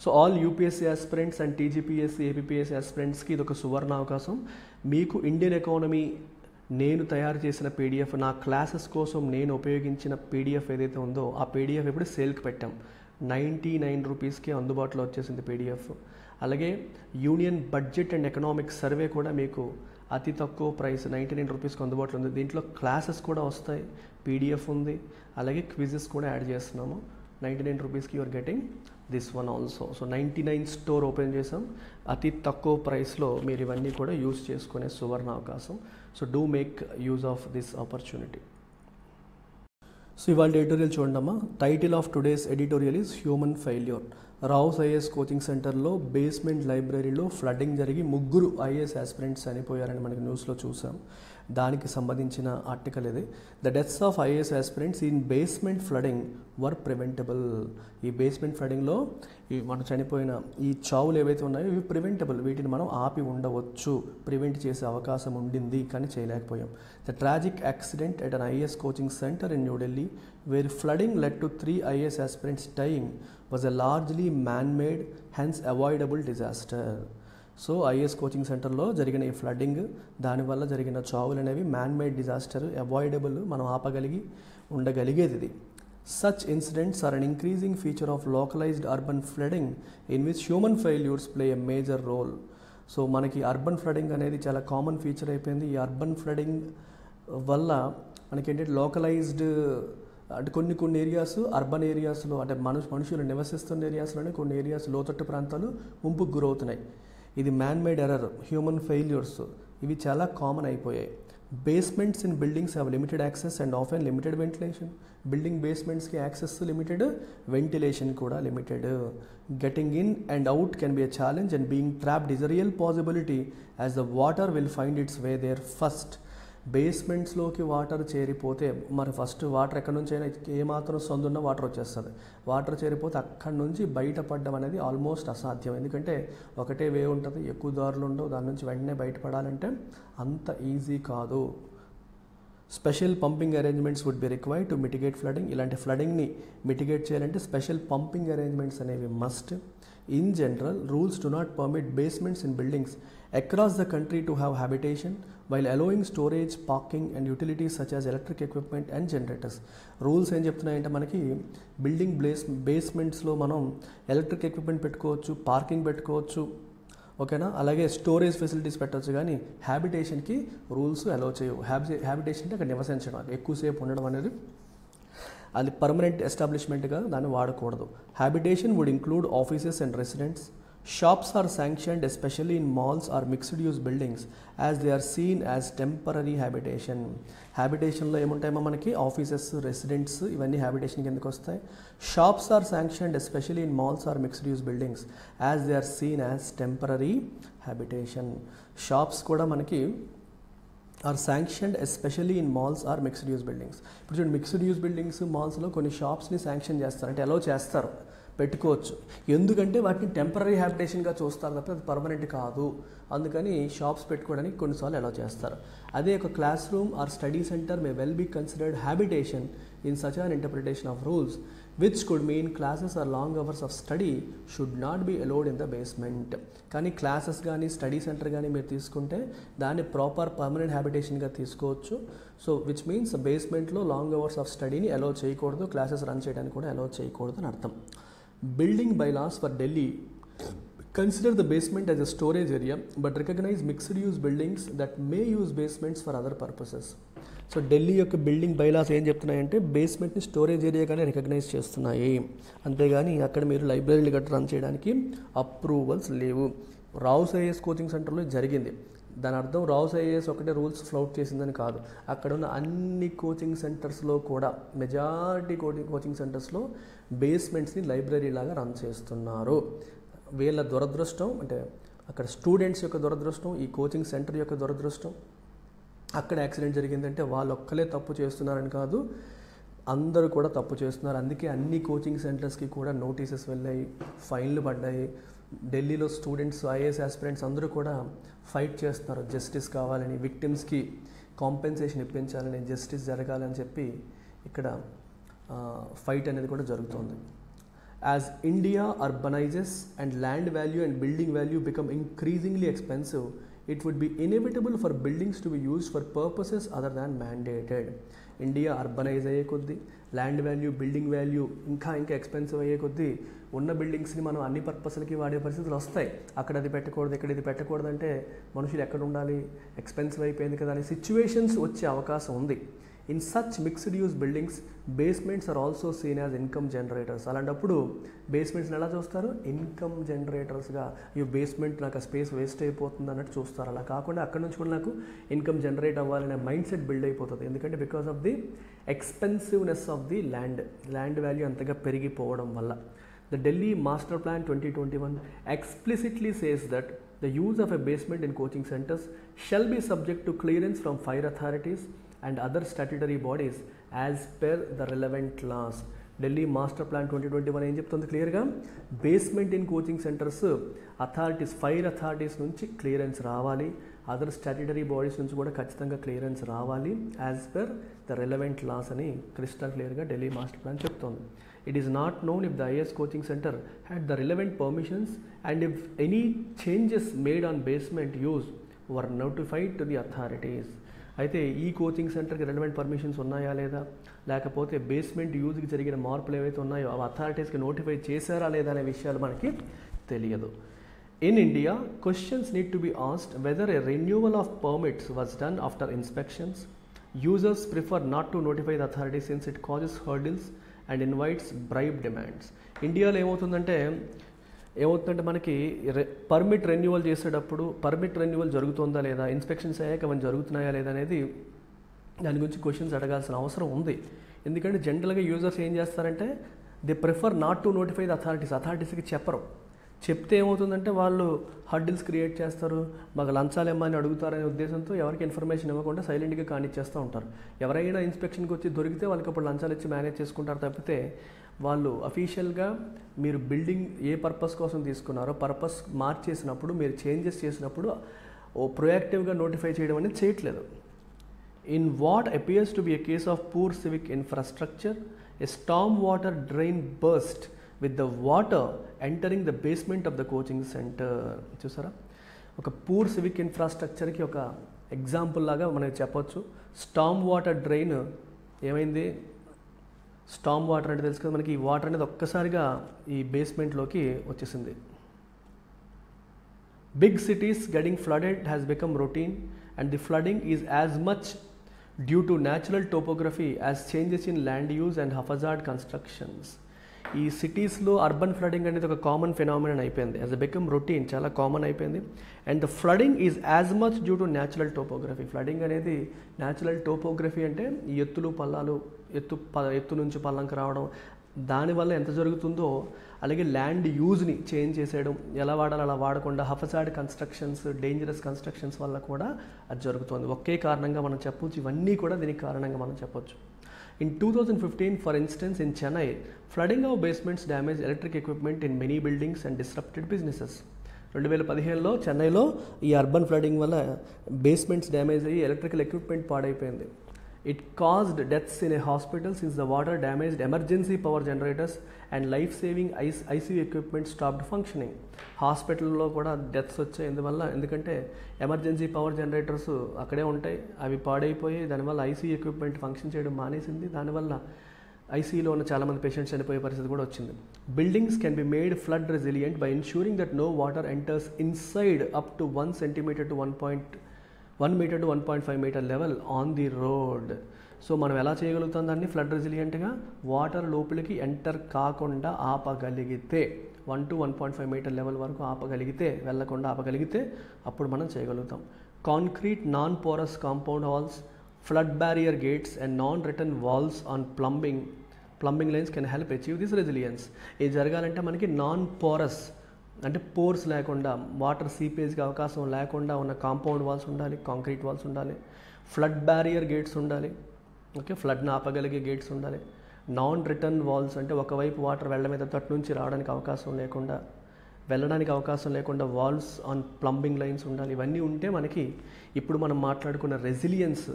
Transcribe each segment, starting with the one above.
So all UPSC aspirants and TGPSC APPSC ఆస్పిరెంట్స్కి ఇది ఒక సువర్ణ అవకాశం. మీకు ఇండియన్ ఎకానమీ నేను తయారు చేసిన పీడిఎఫ్, నా క్లాసెస్ కోసం నేను ఉపయోగించిన పీడిఎఫ్ ఏదైతే ఉందో ఆ పీడిఎఫ్ ఇప్పుడు సేల్కి పెట్టాం. 99 రూపీస్కి అందుబాటులో వచ్చేసింది పీడిఎఫ్. అలాగే union budget and economics survey కూడా మీకు అతి తక్కువ ప్రైస్ 99 రూపీస్కి అందుబాటులో ఉంది. దీంట్లో క్లాసెస్ కూడా వస్తాయి, పీడిఎఫ్ ఉంది, అలాగే క్విజెస్ కూడా యాడ్ చేస్తున్నాము. 99 రూపీస్కి you're getting this one also. So 99 store open చేసాం. అతి తక్కువ ప్రైస్లో మీరు ఇవన్నీ కూడా యూజ్ చేసుకునే సువర్ణ అవకాశం. So do make use of this opportunity. So ఇవాళ ఎడిటోరియల్ చూడమ్మా. Title of today's editorial is human failure. Rao's IAS coaching సెంటర్లో బేస్మెంట్ లైబ్రరీలో ఫ్లడ్డింగ్ జరిగి 3 ఐఏఎస్ ఆస్పిరెంట్స్ చనిపోయారని మనకి న్యూస్లో చూసాం. దానికి సంబంధించిన ఆర్టికల్ ఇది. The deaths of IAS aspirants in basement flooding were preventable. ఈ బేస్మెంట్ ఫ్లడింగ్లో మనం చనిపోయిన ఈ చావులు ఏవైతే ఉన్నాయో ఇవి ప్రివెంటబుల్, వీటిని మనం ఆపి ఉండవచ్చు, ప్రివెంట్ చేసే అవకాశం ఉండింది కానీ చేయలేకపోయాం. The tragic accident at an IAS coaching centre in New Delhi where flooding led to 3 IAS aspirants dying was a largely man made hence avoidable disaster. So IAS coaching సెంటర్లో జరిగిన ఈ ఫ్లడ్డింగ్, దానివల్ల జరిగిన చావులు అనేవి మ్యాన్-మేడ్ డిజాస్టర్, అవాయిడబుల్, మనం ఆపగలిగి ఉండగలిగేది ఇది. Such incidents are an increasing feature of localized urban flooding in which human failures play a major role. So మనకి అర్బన్ ఫ్లడింగ్ అనేది చాలా కామన్ ఫీచర్ అయిపోయింది. ఈ అర్బన్ ఫ్లడింగ్ వల్ల మనకి ఏంటంటే లోకలైజ్డ్ అంటే కొన్ని ఏరియాస్ అర్బన్ ఏరియాస్లో అంటే మనుషులు నివసిస్తున్న ఏరియాస్లోనే కొన్ని ఏరియాస్ లోతట్టు ప్రాంతాలు ముంపుకు గురవుతున్నాయి. ఇది మ్యాన్-మేడ్ ఎర్రర్, హ్యూమన్ ఫెయిల్యూర్స్, ఇవి చాలా కామన్ అయిపోయాయి. Basements in buildings have limited access and often limited ventilation. Building బేస్మెంట్స్కి యాక్సెస్ లిమిటెడ్, వెంటిలేషన్ కూడా limited. Getting in and out can be a challenge and being trapped is a real possibility as the water will find its way there first. బేస్మెంట్స్లోకి water చేరిపోతే మరి first water ఎక్కడి నుంచి అయినా ఏమాత్రం సందున్న water వచ్చేస్తుంది. Water చేరిపోతే అక్కడి నుంచి బయటపడడం అనేది ఆల్మోస్ట్ అసాధ్యం. ఎందుకంటే ఒకటే వే ఉంటుంది, ఎక్కువ దారులు ఉండవు, దాని నుంచి వెంటనే బయటపడాలంటే అంత ఈజీ కాదు. Special pumping arrangements would be required to mitigate flooding. ఇలాంటి ఫ్లడింగ్ని మిటిగేట్ చేయాలంటే స్పెషల్ పంపింగ్ అరేంజ్మెంట్స్ అనేవి must. In general rules do not permit basements in buildings across the country to have habitation while allowing storage, parking and utilities such as electric equipment and generators. Rules ఏం చెప్తున్నాయంటే మనకి building బేస్మెంట్స్లో మనం electric equipment పెట్టుకోవచ్చు, parking పెట్టుకోవచ్చు, ఓకేనా, అలాగే storage facilities పెట్టవచ్చు, కానీ హ్యాబిటేషన్కి rules allow చేయవు. హ్యాబిటేషన్ అంటే అక్కడ నివసించడం, ఎక్కువసేపు ఉండడం అనేది అది పర్మనెంట్ ఎస్టాబ్లిష్మెంట్గా దాన్ని వాడకూడదు. Habitation would include offices and residents. Shops are sanctioned especially in malls or mixed use buildings as they are seen as temporary habitation. హ్యాబిటేషన్లో ఏముంటాయేమో మనకి ఆఫీసెస్, రెసిడెంట్స్, ఇవన్నీ హ్యాబిటేషన్కి ఎందుకు వస్తాయి. Shops are sanctioned especially in malls or mixed use buildings as they are seen as temporary habitation. Shops కూడా మనకి are sanctioned especially in malls or mixed use buildings. ఇప్పుడు చూడండి, మిక్స్డ్ యూజ్ బిల్డింగ్స్, మాల్స్లో కొన్ని షాప్స్ని sanction చేస్తారు, అంటే allow చేస్తారు, పెట్టుకోవచ్చు. ఎందుకంటే వాటిని టెంపరీ హ్యాబిటేషన్గా చూస్తారు తప్ప అది పర్మనెంట్ కాదు. అందుకని షాప్స్ పెట్టుకోవడానికి కొన్నిసార్లు అలౌ చేస్తారు. అదే ఒక class room or study centre may well be considered habitation in such an interpretation of rules which could mean classes or long hours of study should not be allowed in the basement. కానీ classes కానీ study centre కానీ మీరు తీసుకుంటే దాన్ని proper permanent హ్యాబిటేషన్గా తీసుకోవచ్చు. So which means బేస్మెంట్లో long hours of స్టడీని అలౌ చేయకూడదు, క్లాసెస్ రన్ చేయడానికి కూడా అలౌ చేయకూడదు అని అర్థం. Building bylaws for Delhi consider the basement as a storage area but recognize mixed use buildings that may use basements for other purposes. So Delhi యొక్క building bylaws ఏం చెప్తున్నాయంటే బేస్మెంట్ని storage ఏరియాగానే recognise చేస్తున్నాయి, అంతేగాని అక్కడ మీరు లైబ్రరీలు గట్రా రన్ చేయడానికి అప్రూవల్స్ లేవు. రావుస్ ఐఏఎస్ కోచింగ్ సెంటర్లో జరిగింది. దాని అర్థం రావుస్ ఐఏఎస్ ఒకటే రూల్స్ ఫ్లౌట్ చేసిందని కాదు. అక్కడ ఉన్న అన్ని కోచింగ్ సెంటర్స్లో కూడా మెజారిటీ కోచింగ్ సెంటర్స్లో బేస్మెంట్స్ని లైబ్రరీ లాగా రన్ చేస్తున్నారు. వీళ్ళ దురదృష్టం అంటే అక్కడ స్టూడెంట్స్ యొక్క దురదృష్టం, ఈ కోచింగ్ సెంటర్ యొక్క దురదృష్టం. అక్కడ యాక్సిడెంట్ జరిగిందంటే వాళ్ళు ఒక్కలే తప్పు చేస్తున్నారని కాదు, అందరూ కూడా తప్పు చేస్తున్నారు. అందుకే అన్ని కోచింగ్ సెంటర్స్కి కూడా నోటీసెస్ వెళ్ళాయి, ఫైన్లు పడ్డాయి. ఢిల్లీలో స్టూడెంట్స్, ఐఏఎస్ ఆస్పిరెంట్స్ అందరూ కూడా ఫైట్ చేస్తున్నారు, జస్టిస్ కావాలని, విక్టిమ్స్కి కాంపెన్సేషన్ ఇప్పించాలని, జస్టిస్ జరగాలని చెప్పి ఇక్కడ ఫైట్ అనేది కూడా జరుగుతుంది. As India urbanizes and land value and building value become increasingly expensive, it would be inevitable for buildings to be used for purposes other than mandated. India urbanise అయ్యే కొద్దీ land value building value ఇంకా expensive అయ్యే కొద్దీ ఉన్న బిల్డింగ్స్ని మనం అన్ని పర్పస్లకి వాడే పరిస్థితులు వస్తాయి. అక్కడ అది పెట్టకూడదు, ఇక్కడ ఇది పెట్టకూడదు అంటే మనుషులు ఎక్కడ ఉండాలి, ఎక్స్పెన్సివ్ అయిపోయింది కదా అనే సిచ్యువేషన్స్ వచ్చే అవకాశం ఉంది. In such mixed use buildings basements are also seen as income generators. అలాంటప్పుడు బేస్మెంట్స్ని ఎలా చూస్తారు? ఇన్కమ్ జనరేటర్స్గా. ఈ బేస్మెంట్ నాకు ఆ స్పేస్ వేస్ట్ అయిపోతుంది అన్నట్టు చూస్తారు. అలా కాకుండా అక్కడ నుంచి కూడా నాకు ఇన్కమ్ జనరేట్ అవ్వాలనే మైండ్ సెట్ బిల్డ్ అయిపోతుంది. ఎందుకంటే because of the expensiveness of the land value అంతగా పెరిగిపోవడం వల్ల. The Delhi Master Plan 2021 explicitly says that the use of a basement in coaching centers shall be subject to clearance from fire authorities and other statutory bodies as per the relevant laws. Delhi master plan 2021 ఏం చెప్తుంది క్లియర్గా? Basement in coaching centres authorities, fire authorities నుంచి clearance రావాలి, other statutory bodies నుంచి కూడా ఖచ్చితంగా clearance రావాలి as per the relevant laws అని క్రిస్టల్ క్లియర్గా ఢిల్లీ మాస్టర్ ప్లాన్ చెప్తోంది. It is not known if the IS coaching center had the relevant permissions and if any changes made on basement use were notified to the authorities. అయితే ఈ coaching సెంటర్కి relevant permissions ఉన్నాయా లేదా, లేకపోతే basement యూజ్కి జరిగిన మార్పులు ఏవైతే ఉన్నాయో అవి అథారిటీస్కి నోటిఫై చేశారా లేదా అనే విషయాలు మనకి తెలియదు. In India, questions need to be asked whether a renewal of permits was done after inspections. Users prefer not to notify the authorities since it causes hurdles and invites bribe demands. ఇండియాలో ఏమవుతుందంటే మనకి permit renewal చేసేటప్పుడు permit renewal జరుగుతుందా లేదా, inspections అయ్యాక అవన్నీ జరుగుతున్నాయా లేదా అనేది దాని గురించి క్వశ్చన్స్ అడగాల్సిన అవసరం ఉంది. ఎందుకంటే జనరల్గా యూజర్స్ ఏం చేస్తారంటే they prefer not to notify the అథారిటీస్కి చెప్పరు. చెప్తే ఏమవుతుందంటే వాళ్ళు హర్డిల్స్ క్రియేట్ చేస్తారు, మాకు లంచాలు ఏమని అడుగుతారనే ఉద్దేశంతో ఎవరికి ఇన్ఫర్మేషన్ ఇవ్వకుండా సైలెంట్గా కానిచ్చేస్తూ ఉంటారు. ఎవరైనా ఇన్స్పెక్షన్కి వచ్చి దొరికితే వాళ్ళకి అప్పుడు లంచాలు ఇచ్చి మేనేజ్ చేసుకుంటారు తప్పితే వాళ్ళు అఫీషియల్గా మీరు బిల్డింగ్ ఏ పర్పస్ కోసం తీసుకున్నారో పర్పస్ మార్చేసినప్పుడు మీరు చేంజెస్ చేసినప్పుడు ప్రొయాక్టివ్గా నోటిఫై చేయడం అనేది చేయట్లేదు. In what appears to be a case of poor civic infrastructure, a Storm water drain burst with the water entering the basement of the coaching center. చూసారా, ఒక poor civic ఇన్ఫ్రాస్ట్రక్చర్కి ఒక example లాగా మనం చెప్పొచ్చు. స్టార్మ్ వాటర్ డ్రైన్ ఏమైంది? Storm water అంటే తెలుసు కదా మనకి, ఈ వాటర్ అనేది ఒక్కసారిగా ఈ బేస్మెంట్లోకి వచ్చేసింది. Big cities getting flooded has become routine and the flooding is as much due to natural topography as changes in land use and haphazard constructions. ఈ సిటీస్లో అర్బన్ ఫ్లడింగ్ అనేది ఒక కామన్ ఫినామినన్ అయిపోయింది, యాజ్ అ బికమ్ రొటీన్, చాలా common అయిపోయింది. And the flooding is as much due to natural topography. Flooding అనేది natural topography అంటే ఈ ఎత్తులు పల్లాలు, ఎత్తు నుంచి పల్లంకి రావడం, దానివల్ల ఎంత జరుగుతుందో అలాగే ల్యాండ్ యూజ్ని చేంజ్ చేసేయడం, ఎలా వాడాలో అలా వాడకుండా హఫజార్డ్ కన్స్ట్రక్షన్స్, డేంజరస్ కన్స్ట్రక్షన్స్ వల్ల కూడా అది జరుగుతుంది. ఒకే కారణంగా మనం చెప్పొచ్చు, ఇవన్నీ కూడా దీనికి కారణంగా మనం చెప్పొచ్చు. In 2015, for instance, in Chennai, flooding of basements damaged electric equipment in many buildings and disrupted businesses. 2015లో చెన్నైలో ఈ అర్బన్ ఫ్లడింగ్ వల్ల బేస్మెంట్స్ డ్యామేజ్ అయ్యి ఎలక్ట్రికల్ ఎక్విప్మెంట్ పాడైపోయింది. It caused deaths in a hospital since the water damaged emergency power generators and life-saving ICU equipment stopped functioning. హాస్పిటల్లో కూడా deaths వచ్చాయి ఇందువల్ల, ఎందుకంటే ఎమర్జెన్సీ పవర్ జనరేటర్స్ అక్కడే ఉంటాయి, అవి పాడైపోయి దానివల్ల ఐసీయూ ఎక్విప్మెంట్ ఫంక్షన్ చేయడం మానేసింది. దానివల్ల ఐసీయూలో ఉన్న చాలామంది పేషెంట్స్ చనిపోయే పరిస్థితి కూడా వచ్చింది. Buildings can be made flood resilient by ensuring that no water enters inside up to 1 centimeter to 1 meter to 1.5 meter level on the road. So మనం ఎలా చేయగలుగుతాం దాన్ని ఫ్లడ్ రెసిలియంట్గా? వాటర్ లోపలికి ఎంటర్ కాకుండా ఆపగలిగితే, 1 to 1.5 meter లెవెల్ వరకు ఆపగలిగితే, వెళ్లకుండా ఆపగలిగితే అప్పుడు మనం చేయగలుగుతాం. Concrete non porous compound walls, flood barrier gates and non return walls on plumbing lines can help achieve this resilience. ఇది జరగాలంటే మనకి నాన్ పోరస్ అంటే పోర్స్ లేకుండా, వాటర్ సీపేజ్కి అవకాశం లేకుండా ఉన్న కాంపౌండ్ వాల్స్ ఉండాలి, కాంక్రీట్ వాల్స్ ఉండాలి, ఫ్లడ్ బ్యారియర్ గేట్స్ ఉండాలి, ఓకే, ఫ్లడ్ని ఆపగలిగే గేట్స్ ఉండాలి. నాన్ రిటర్న్ వాల్స్ అంటే ఒకవైపు వాటర్ వెళ్ళ మీద తట్టు నుంచి రావడానికి అవకాశం లేకుండా, వెళ్ళడానికి అవకాశం లేకుండా వాల్స్ ఆన్ ప్లంబింగ్ లైన్స్ ఉండాలి. ఇవన్నీ ఉంటే మనకి ఇప్పుడు మనం మాట్లాడుకున్న రెసిలియన్స్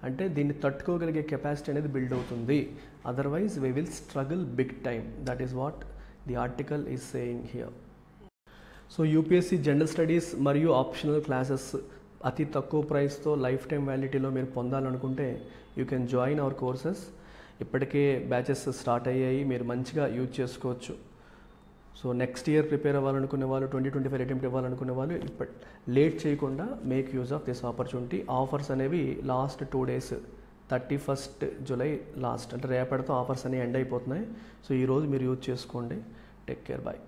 అంటే దీన్ని తట్టుకోగలిగే కెపాసిటీ అనేది బిల్డ్ అవుతుంది. Otherwise we will struggle big time. That is what the article is saying here. So UPSC general studies మరియు ఆప్షనల్ క్లాసెస్ అతి తక్కువ ప్రైస్తో లైఫ్ టైం వ్యాలిడిటీలో మీరు పొందాలనుకుంటే you can join our courses. ఇప్పటికే బ్యాచెస్ స్టార్ట్ అయ్యాయి, మీరు మంచిగా యూజ్ చేసుకోవచ్చు. సో నెక్స్ట్ ఇయర్ ప్రిపేర్ అవ్వాలనుకునే వాళ్ళు, 2025 అటెంప్ట్ ఇవ్వాలనుకునే వాళ్ళు లేట్ చేయకుండా make use of this opportunity. Offers అనేవి last 2 days, 31st July last, అంటే రేపటితో ఆఫర్స్ అనేవి ఎండ్ అయిపోతున్నాయి. సో ఈరోజు మీరు యూజ్ చేసుకోండి. Take care, bye.